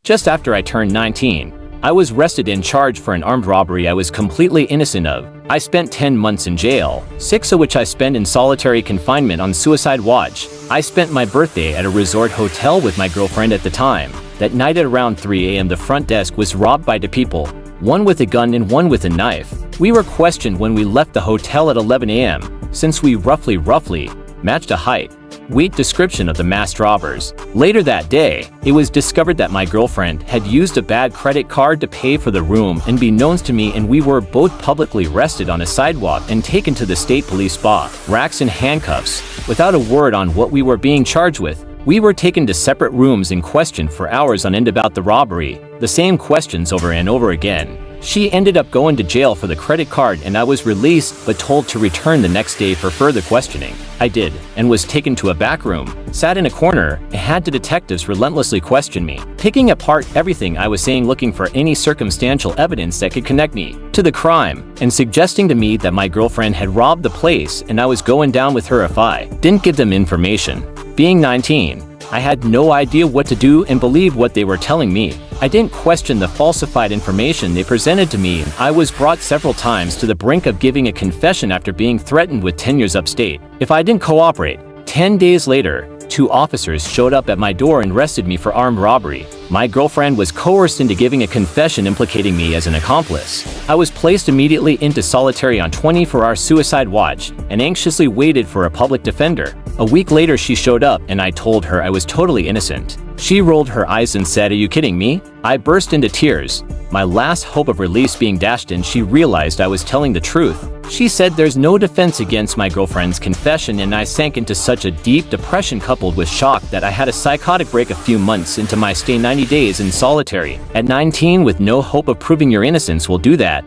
Just after I turned 19, I was arrested and charged for an armed robbery I was completely innocent of. I spent 10 months in jail, 6 of which I spent in solitary confinement on suicide watch. I spent my birthday at a resort hotel with my girlfriend at the time. That night at around 3 a.m. the front desk was robbed by 2 people, one with a gun and one with a knife. We were questioned when we left the hotel at 11 a.m. since we roughly matched a height, weight description of the masked robbers. Later that day, it was discovered that my girlfriend had used a bad credit card to pay for the room unbeknownst to me, and we were both publicly arrested on a sidewalk and taken to the state police spot, racks and handcuffs, without a word on what we were being charged with. We were taken to separate rooms and questioned for hours on end about the robbery, the same questions over and over again. She ended up going to jail for the credit card and I was released but told to return the next day for further questioning. I did, and was taken to a back room, sat in a corner, and had the detectives relentlessly question me, picking apart everything I was saying, looking for any circumstantial evidence that could connect me to the crime, and suggesting to me that my girlfriend had robbed the place and I was going down with her if I didn't give them information. Being 19, I had no idea what to do and believed what they were telling me. I didn't question the falsified information they presented to me, and I was brought several times to the brink of giving a confession after being threatened with 10 years upstate if I didn't cooperate. 10 days later, 2 officers showed up at my door and arrested me for armed robbery. My girlfriend was coerced into giving a confession implicating me as an accomplice. I was placed immediately into solitary on 24-hour suicide watch and anxiously waited for a public defender. A week later she showed up and I told her I was totally innocent. She rolled her eyes and said, "Are you kidding me?" I burst into tears, my last hope of release being dashed, and she realized I was telling the truth. She said there's no defense against my girlfriend's confession, and I sank into such a deep depression coupled with shock that I had a psychotic break a few months into my stay. 90 days in solitary. At 19, with no hope of proving your innocence will do that.